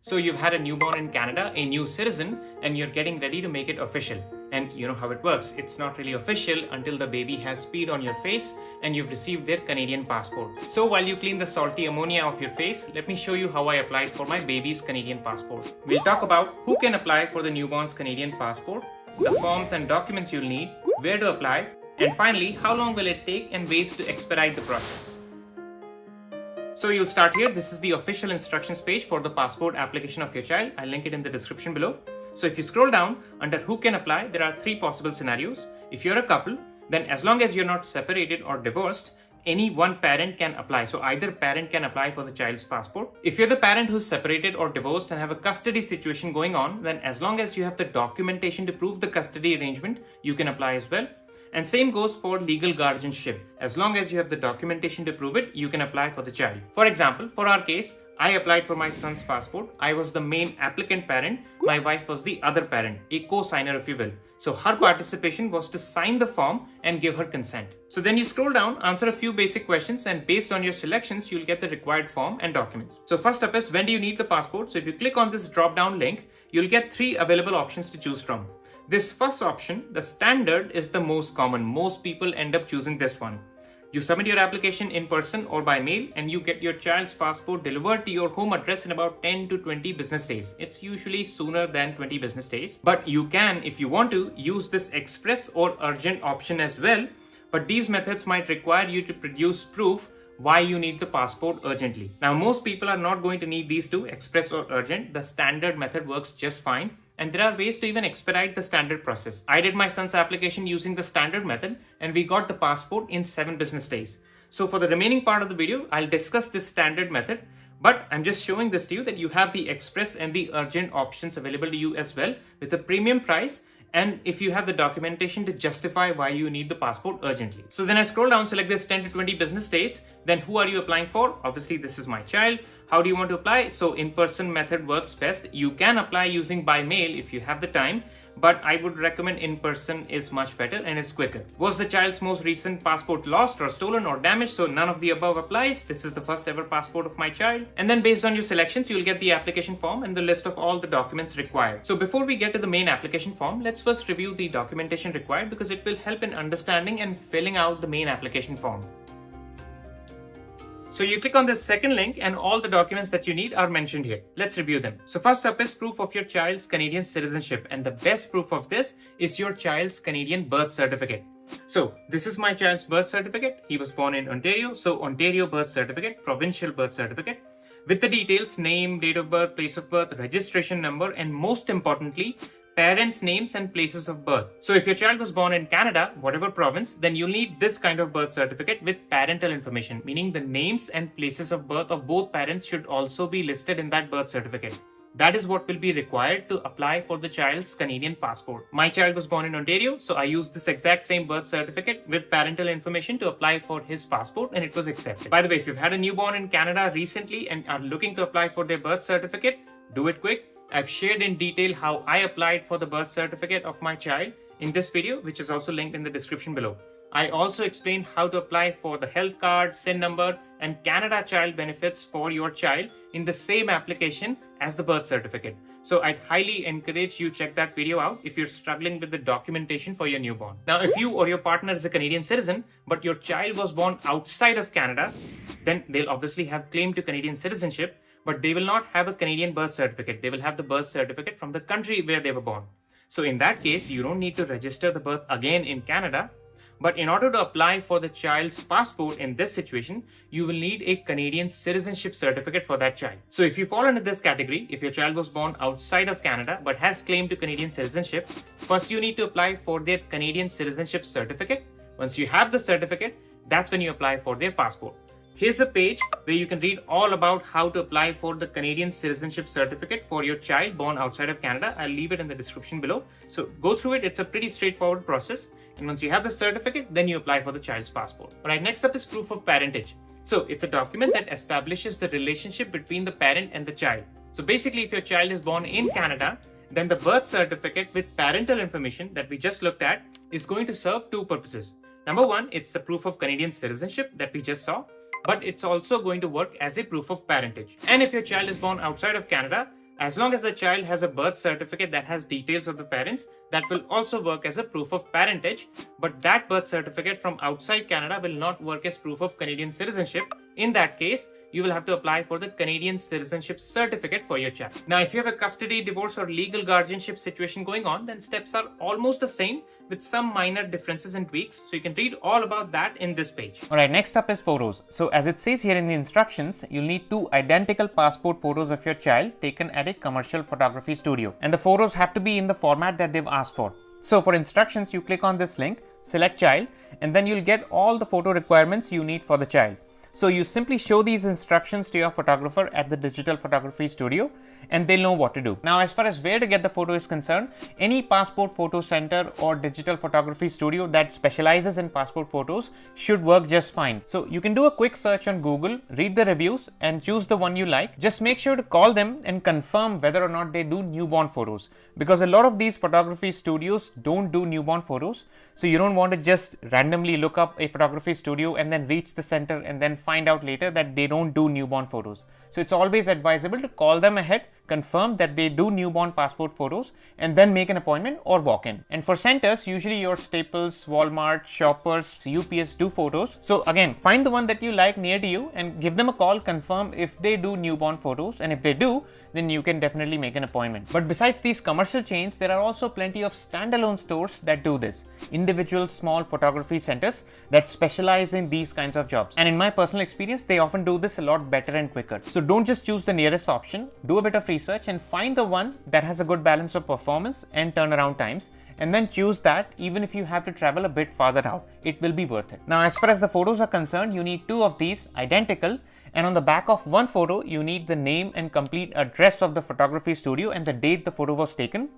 So you've had a newborn in Canada, a new citizen, and you're getting ready to make it official. And you know how it works. It's not really official until the baby has peed on your face and you've received their Canadian passport. So while you clean the salty ammonia off your face, let me show you how I applied for my baby's Canadian passport. We'll talk about who can apply for the newborn's Canadian passport, the forms and documents you'll need, where to apply, and finally, how long will it take and ways to expedite the process. So you'll start here. This is the official instructions page for the passport application of your child. I'll link it in the description below. So if you scroll down under who can apply, there are 3 possible scenarios. If you're a couple, then as long as you're not separated or divorced, any one parent can apply. So either parent can apply for the child's passport. If you're the parent who's separated or divorced and have a custody situation going on, then as long as you have the documentation to prove the custody arrangement, you can apply as well. And same goes for legal guardianship. As long as you have the documentation to prove it, you can apply for the child. For example, for our case, I applied for my son's passport. I was the main applicant parent. My wife was the other parent, a co-signer if you will. So her participation was to sign the form and give her consent. So then you scroll down, answer a few basic questions, and based on your selections, you'll get the required form and documents. So first up is, when do you need the passport? So if you click on this drop-down link, you'll get 3 available options to choose from. This first option, the standard, is the most common. Most people end up choosing this one. You submit your application in person or by mail and you get your child's passport delivered to your home address in about 10 to 20 business days. It's usually sooner than 20 business days. But you can, if you want to, use this express or urgent option as well. But these methods might require you to produce proof why you need the passport urgently. Now, most people are not going to need these 2, express or urgent. The standard method works just fine. And there are ways to even expedite the standard process. I did my son's application using the standard method and we got the passport in 7 business days. So for the remaining part of the video, I'll discuss this standard method, but I'm just showing this to you that you have the express and the urgent options available to you as well with a premium price. And if you have the documentation to justify why you need the passport urgently. So then I scroll down, select this 10 to 20 business days. Then who are you applying for? Obviously, this is my child. How do you want to apply? So in-person method works best. You can apply using by mail if you have the time, but I would recommend in-person is much better and it's quicker. Was the child's most recent passport lost or stolen or damaged? So none of the above applies. This is the first ever passport of my child. And then based on your selections, you'll get the application form and the list of all the documents required. So before we get to the main application form, let's first review the documentation required because it will help in understanding and filling out the main application form. So you click on this second link and all the documents that you need are mentioned here. Let's review them. So first up is proof of your child's Canadian citizenship. And the best proof of this is your child's Canadian birth certificate. So this is my child's birth certificate. He was born in Ontario. So Ontario birth certificate, provincial birth certificate, with the details, name, date of birth, place of birth, registration number, and most importantly, parents' names and places of birth. So if your child was born in Canada, whatever province, then you'll need this kind of birth certificate with parental information, meaning the names and places of birth of both parents should also be listed in that birth certificate. That is what will be required to apply for the child's Canadian passport. My child was born in Ontario, so I used this exact same birth certificate with parental information to apply for his passport and it was accepted. By the way, if you've had a newborn in Canada recently and are looking to apply for their birth certificate, do it quick. I've shared in detail how I applied for the birth certificate of my child in this video, which is also linked in the description below. I also explained how to apply for the health card, SIN number, and Canada Child Benefits for your child in the same application as the birth certificate. So I'd highly encourage you check that video out if you're struggling with the documentation for your newborn. Now, if you or your partner is a Canadian citizen, but your child was born outside of Canada, then they'll obviously have claim to Canadian citizenship, but they will not have a Canadian birth certificate. They will have the birth certificate from the country where they were born. So in that case, you don't need to register the birth again in Canada. But in order to apply for the child's passport in this situation, you will need a Canadian citizenship certificate for that child. So if you fall under this category, if your child was born outside of Canada but has claim to Canadian citizenship, first you need to apply for their Canadian citizenship certificate. Once you have the certificate, that's when you apply for their passport. Here's a page where you can read all about how to apply for the Canadian citizenship certificate for your child born outside of Canada. I'll leave it in the description below. So go through it. It's a pretty straightforward process. And once you have the certificate, then you apply for the child's passport. All right, next up is proof of parentage. So it's a document that establishes the relationship between the parent and the child. So basically, if your child is born in Canada, then the birth certificate with parental information that we just looked at is going to serve 2 purposes. Number 1, it's the proof of Canadian citizenship that we just saw. But it's also going to work as a proof of parentage. And if your child is born outside of Canada, As long as the child has a birth certificate that has details of the parents, that will also work as a proof of parentage, but that birth certificate from outside Canada will not work as proof of Canadian citizenship. In that case, you will have to apply for the Canadian citizenship certificate for your child. Now, if you have a custody, divorce, or legal guardianship situation going on, then steps are almost the same with some minor differences and tweaks. So you can read all about that in this page. Alright, next up is photos. So as it says here in the instructions, you'll need 2 identical passport photos of your child taken at a commercial photography studio. And the photos have to be in the format that they've asked for. So for instructions, you click on this link, select child, and then you'll get all the photo requirements you need for the child. So you simply show these instructions to your photographer at the digital photography studio and they'll know what to do. Now, as far as where to get the photo is concerned, any passport photo center or digital photography studio that specializes in passport photos should work just fine. So you can do a quick search on Google, read the reviews and choose the one you like. Just make sure to call them and confirm whether or not they do newborn photos, because a lot of these photography studios don't do newborn photos. So you don't want to just randomly look up a photography studio and then reach the center and then find out later that they don't do newborn photos. So it's always advisable to call them ahead, confirm that they do newborn passport photos, and then make an appointment or walk in. And for centers, usually your Staples, Walmart, Shoppers, UPS do photos. So again, find the one that you like near to you and give them a call, confirm if they do newborn photos, and if they do, then you can definitely make an appointment. But besides these commercial chains, there are also plenty of standalone stores that do this. Individual small photography centers that specialize in these kinds of jobs. And in my personal experience, they often do this a lot better and quicker. So don't just choose the nearest option, do a bit of research and find the one that has a good balance of performance and turnaround times, and then choose that. Even if you have to travel a bit farther out, it will be worth it. Now, as far as the photos are concerned, you need 2 of these identical, and on the back of one photo, you need the name and complete address of the photography studio and the date the photo was taken.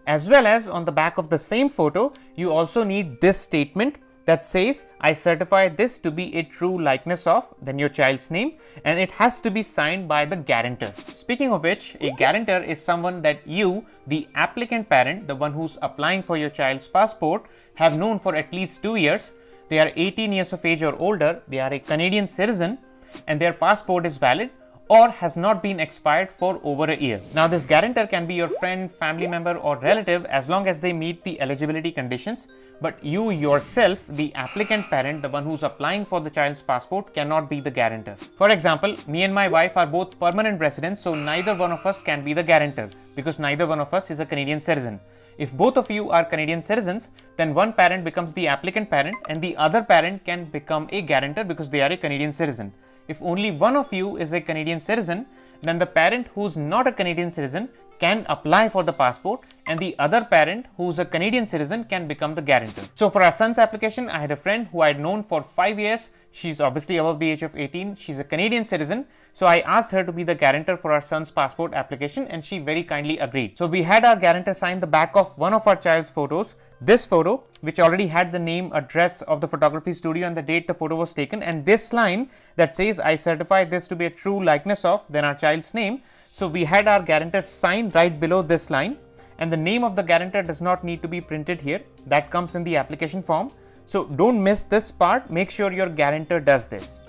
As well as on the back of the same photo, you also need this statement that says, I certify this to be a true likeness of, then your child's name, and it has to be signed by the guarantor. Speaking of which, a guarantor is someone that you, the applicant parent, the one who's applying for your child's passport, have known for at least 2 years. They are 18 years of age or older, they are a Canadian citizen, and their passport is valid or has not been expired for over a year. Now, this guarantor can be your friend, family member or relative as long as they meet the eligibility conditions, but you yourself, the applicant parent, the one who's applying for the child's passport, cannot be the guarantor. For example, me and my wife are both permanent residents, so neither one of us can be the guarantor because neither one of us is a Canadian citizen. If both of you are Canadian citizens, then one parent becomes the applicant parent and the other parent can become a guarantor because they are a Canadian citizen. If only one of you is a Canadian citizen, then the parent who's not a Canadian citizen can apply for the passport and the other parent who's a Canadian citizen can become the guarantor. So for our son's application, I had a friend who I had known for 5 years. She's obviously above the age of 18. She's a Canadian citizen. So I asked her to be the guarantor for our son's passport application and she very kindly agreed. So we had our guarantor sign the back of one of our child's photos, this photo, which already had the name, address of the photography studio and the date the photo was taken, and this line that says, I certify this to be a true likeness of, then our child's name. So we had our guarantor sign right below this line, and the name of the guarantor does not need to be printed here. That comes in the application form. So don't miss this part. Make sure your guarantor does this.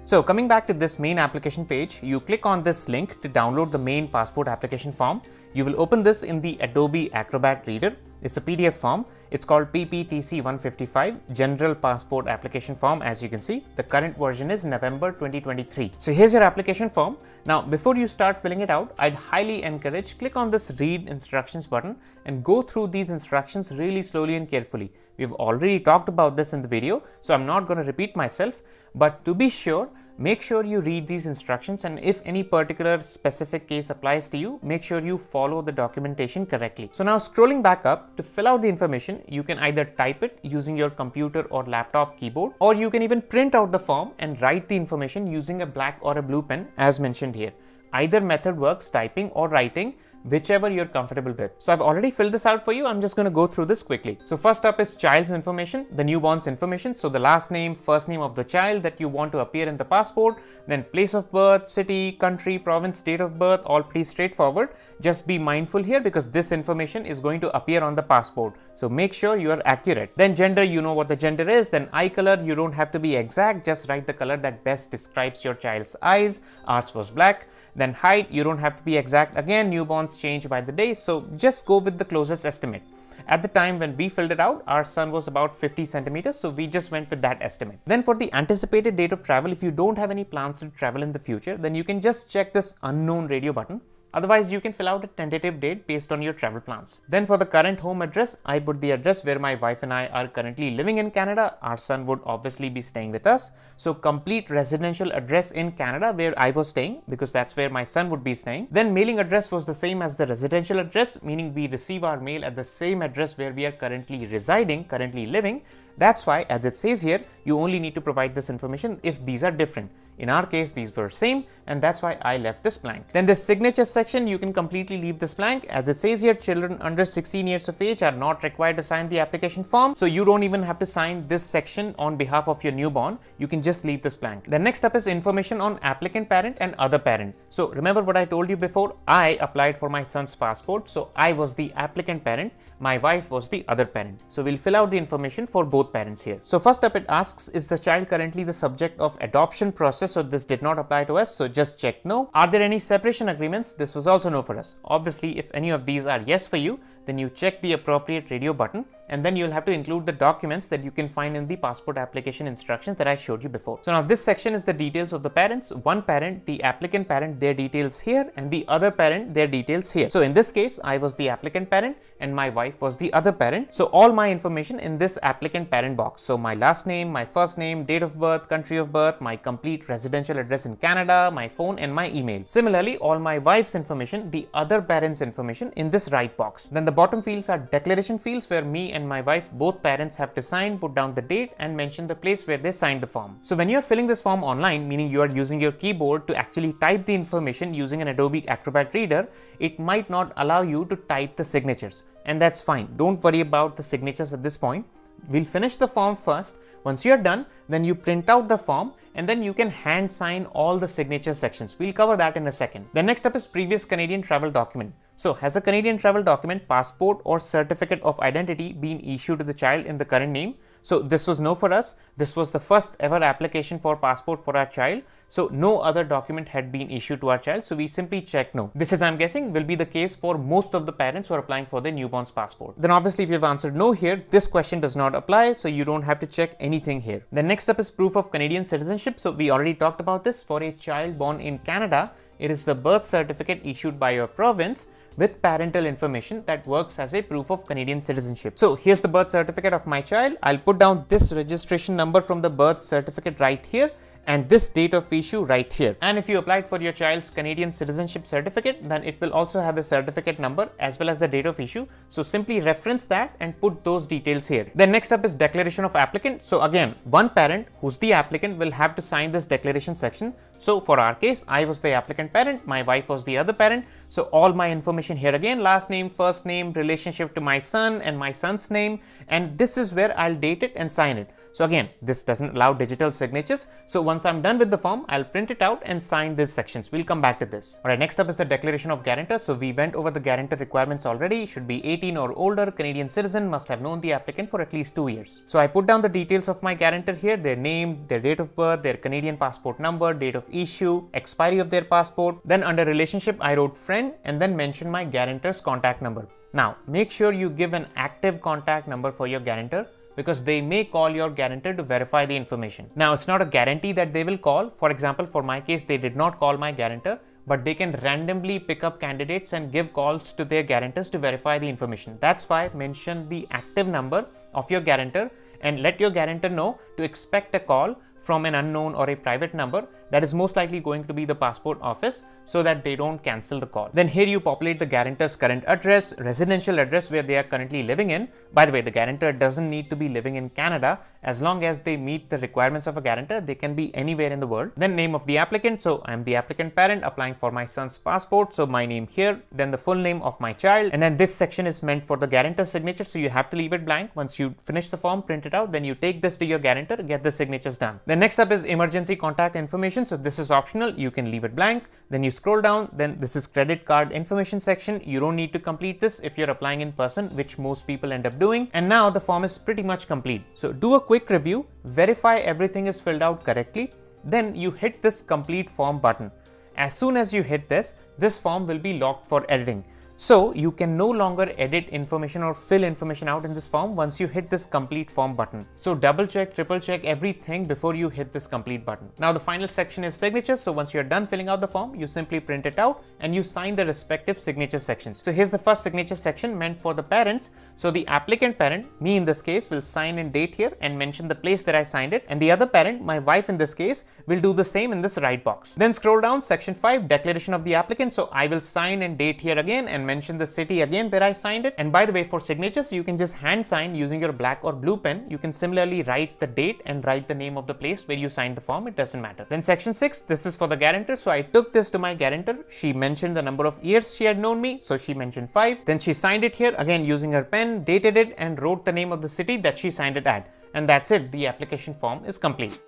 So coming back to this main application page, you click on this link to download the main passport application form. You will open this in the Adobe Acrobat Reader. It's a PDF form. It's called PPTC 155 General Passport Application Form. As you can see, the current version is November 2023. So here's your application form. Now, before you start filling it out, I'd highly encourage click on this read instructions button and go through these instructions really slowly and carefully. We've already talked about this in the video, so I'm not going to repeat myself, but to be sure, make sure you read these instructions, and if any particular specific case applies to you, make sure you follow the documentation correctly. So now scrolling back up, to fill out the information, you can either type it using your computer or laptop keyboard, or you can even print out the form and write the information using a black or a blue pen as mentioned here. Either method works, typing or writing. whichever you're comfortable with. So I've already filled this out for you. I'm just going to go through this quickly. So first up is child's information, the newborn's information. So the last name, first name of the child that you want to appear in the passport, then place of birth, city, country, province, date of birth, all pretty straightforward. Just be mindful here because this information is going to appear on the passport. So make sure you are accurate. Then gender, you know what the gender is. Then eye color, you don't have to be exact. Just write the color that best describes your child's eyes. Ours was black. Then height, you don't have to be exact. Again, newborns change by the day. So just go with the closest estimate. At the time when we filled it out, our son was about 50 centimeters. So we just went with that estimate. Then for the anticipated date of travel, if you don't have any plans to travel in the future, then you can just check this unknown radio button. Otherwise, you can fill out a tentative date based on your travel plans. Then for the current home address, I put the address where my wife and I are currently living in Canada. Our son would obviously be staying with us. So complete residential address in Canada where I was staying, because that's where my son would be staying. Then mailing address was the same as the residential address, meaning we receive our mail at the same address where we are currently residing, currently living. That's why, as it says here, you only need to provide this information if these are different. In our case, these were same, and that's why I left this blank. Then the signature section, you can completely leave this blank. As it says here, children under 16 years of age are not required to sign the application form. So you don't even have to sign this section on behalf of your newborn. You can just leave this blank. The next up is information on applicant parent and other parent. So remember what I told you before, I applied for my son's passport. So I was the applicant parent. My wife was the other parent. So we'll fill out the information for both parents here. So first up, it asks, is the child currently the subject of adoption process? So this did not apply to us. So just check no. Are there any separation agreements? This was also no for us. Obviously, if any of these are yes for you, then you check the appropriate radio button, and then you'll have to include the documents that you can find in the passport application instructions that I showed you before. So now this section is the details of the parents. One parent, the applicant parent, their details here, and the other parent, their details here. So in this case, I was the applicant parent and my wife was the other parent. So all my information in this applicant parent box. So my last name, my first name, date of birth, country of birth, my complete residential address in Canada, my phone and my email. Similarly, all my wife's information, the other parent's information in this right box. Then the bottom fields are declaration fields where me and my wife, both parents, have to sign, put down the date and mention the place where they signed the form. So when you're filling this form online, meaning you are using your keyboard to actually type the information using an Adobe Acrobat reader, it might not allow you to type the signatures. And that's fine. Don't worry about the signatures at this point. We'll finish the form first. Once you're done, then you print out the form and then you can hand sign all the signature sections. We'll cover that in a second. The next up is previous Canadian travel document. So has a Canadian travel document, passport or certificate of identity been issued to the child in the current name? So this was no for us. This was the first ever application for passport for our child. So no other document had been issued to our child. So we simply check no. This is, I'm guessing, will be the case for most of the parents who are applying for their newborn's passport. Then obviously if you've answered no here, this question does not apply. So you don't have to check anything here. The next up is proof of Canadian citizenship. So we already talked about this. For a child born in Canada, it is the birth certificate issued by your province with parental information that works as a proof of Canadian citizenship. So here's the birth certificate of my child. I'll put down this registration number from the birth certificate right here and this date of issue right here. And if you applied for your child's Canadian citizenship certificate, then it will also have a certificate number as well as the date of issue. So simply reference that and put those details here. Then next up is declaration of applicant. So again, one parent who's the applicant will have to sign this declaration section. So for our case, I was the applicant parent, my wife was the other parent. So all my information here again, last name, first name, relationship to my son and my son's name. And this is where I'll date it and sign it. So again, this doesn't allow digital signatures. So once I'm done with the form, I'll print it out and sign these sections. We'll come back to this. All right, next up is the declaration of guarantor. So we went over the guarantor requirements already. Should be 18 or older, Canadian citizen, must have known the applicant for at least 2 years. So I put down the details of my guarantor here, their name, their date of birth, their Canadian passport number, date of issue, expiry of their passport. Then under relationship, I wrote friend and then mentioned my guarantor's contact number. Now, make sure you give an active contact number for your guarantor, because they may call your guarantor to verify the information. Now, it's not a guarantee that they will call. For example, for my case, they did not call my guarantor, but they can randomly pick up candidates and give calls to their guarantors to verify the information. That's why mention the active number of your guarantor and let your guarantor know to expect a call from an unknown or a private number that is most likely going to be the passport office, so that they don't cancel the call. Then here you populate the guarantor's current address, residential address where they are currently living in. By the way, the guarantor doesn't need to be living in Canada. As long as they meet the requirements of a guarantor, they can be anywhere in the world. Then name of the applicant. So I'm the applicant parent applying for my son's passport. So my name here, then the full name of my child. And then this section is meant for the guarantor signature. So you have to leave it blank. Once you finish the form, print it out, then you take this to your guarantor, get the signatures done. Then next up is emergency contact information. So this is optional. You can leave it blank. Then you scroll down, then this is credit card information section. You don't need to complete this if you're applying in person, which most people end up doing. And now the form is pretty much complete. So do a quick review, verify everything is filled out correctly. Then you hit this complete form button. As soon as you hit this form will be locked for editing. So you can no longer edit information or fill information out in this form once you hit this complete form button. So double check, triple check everything before you hit this complete button. Now the final section is signatures. So once you're done filling out the form, you simply print it out and you sign the respective signature sections. So here's the first signature section meant for the parents. So the applicant parent, me in this case, will sign and date here and mention the place that I signed it. And the other parent, my wife in this case, will do the same in this right box. Then scroll down, section 5, declaration of the applicant. So I will sign and date here again and mention the city again where I signed it. And by the way, for signatures, you can just hand sign using your black or blue pen. You can similarly write the date and write the name of the place where you signed the form. It doesn't matter. Then section 6, this is for the guarantor. So I took this to my guarantor. She mentioned the number of years she had known me. So she mentioned 5. Then she signed it here again using her pen, dated it and wrote the name of the city that she signed it at. And that's it. The application form is complete.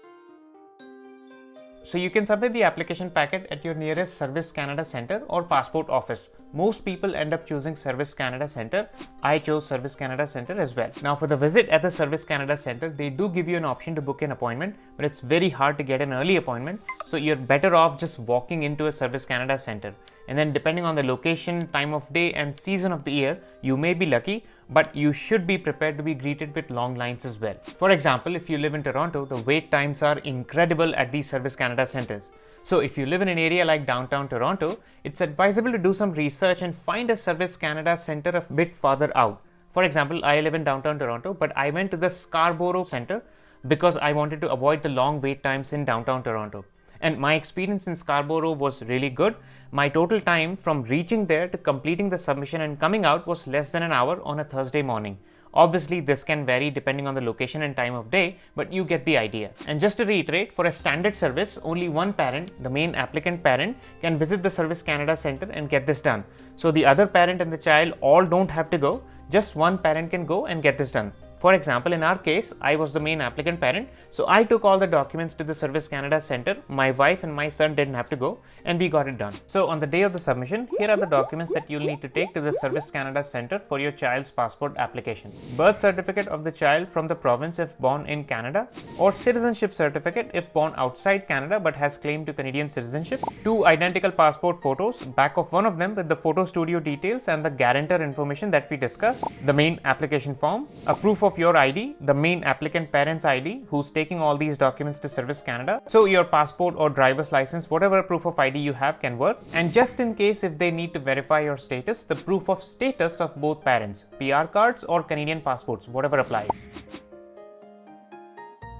So you can submit the application packet at your nearest Service Canada Centre or passport office. Most people end up choosing Service Canada Centre. I chose Service Canada Centre as well. Now for the visit at the Service Canada Centre, they do give you an option to book an appointment, but it's very hard to get an early appointment. So you're better off just walking into a Service Canada Centre. And then depending on the location, time of day and season of the year, you may be lucky, but you should be prepared to be greeted with long lines as well. For example, if you live in Toronto, the wait times are incredible at these Service Canada centers. So if you live in an area like downtown Toronto, it's advisable to do some research and find a Service Canada center a bit farther out. For example, I live in downtown Toronto, but I went to the Scarborough Center because I wanted to avoid the long wait times in downtown Toronto. And my experience in Scarborough was really good. My total time from reaching there to completing the submission and coming out was less than an hour on a Thursday morning. Obviously, this can vary depending on the location and time of day, but you get the idea. And just to reiterate, for a standard service, only one parent, the main applicant parent, can visit the Service Canada Centre and get this done. So the other parent and the child all don't have to go, just one parent can go and get this done. For example, in our case, I was the main applicant parent, so I took all the documents to the Service Canada Centre. My wife and my son didn't have to go, and we got it done. So on the day of the submission, here are the documents that you'll need to take to the Service Canada Centre for your child's passport application. Birth certificate of the child from the province if born in Canada, or citizenship certificate if born outside Canada but has claim to Canadian citizenship. 2 identical passport photos, back of one of them with the photo studio details and the guarantor information that we discussed. The main application form, a proof of your ID, the main applicant parent's ID who's taking all these documents to Service Canada. So your passport or driver's license, whatever proof of ID you have can work. And just in case if they need to verify your status, the proof of status of both parents, PR cards or Canadian passports, whatever applies.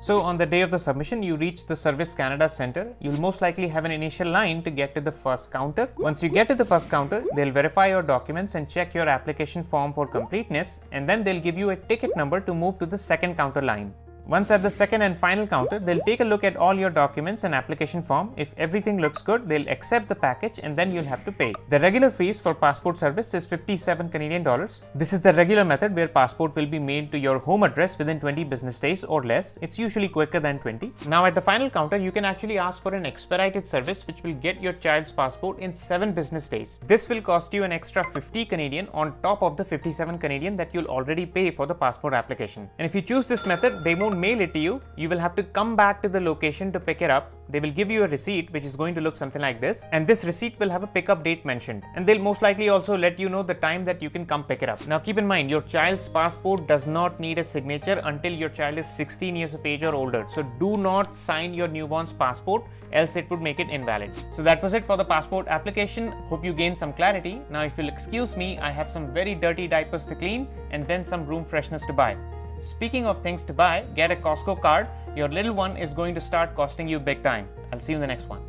So on the day of the submission, you reach the Service Canada Centre. You'll most likely have an initial line to get to the first counter. Once you get to the first counter, they'll verify your documents and check your application form for completeness, and then they'll give you a ticket number to move to the second counter line. Once at the second and final counter, they'll take a look at all your documents and application form. If everything looks good, they'll accept the package and then you'll have to pay. The regular fees for passport service is 57 Canadian dollars. This is the regular method where passport will be mailed to your home address within 20 business days or less. It's usually quicker than 20. Now at the final counter, you can actually ask for an expedited service which will get your child's passport in 7 business days. This will cost you an extra 50 Canadian on top of the 57 Canadian that you'll already pay for the passport application. And if you choose this method, they won't mail it to you. You will have to come back to the location to pick it up. They will give you a receipt which is going to look something like this, and this receipt will have a pickup date mentioned, and they'll most likely also let you know the time that you can come pick it up. Now keep in mind, your child's passport does not need a signature until your child is 16 years of age or older. So do not sign your newborn's passport, else it would make it invalid. So that was it for the passport application. Hope you gained some clarity. Now if you'll excuse me, I have some very dirty diapers to clean and then some room freshness to buy. Speaking of things to buy, get a Costco card. Your little one is going to start costing you big time. I'll see you in the next one.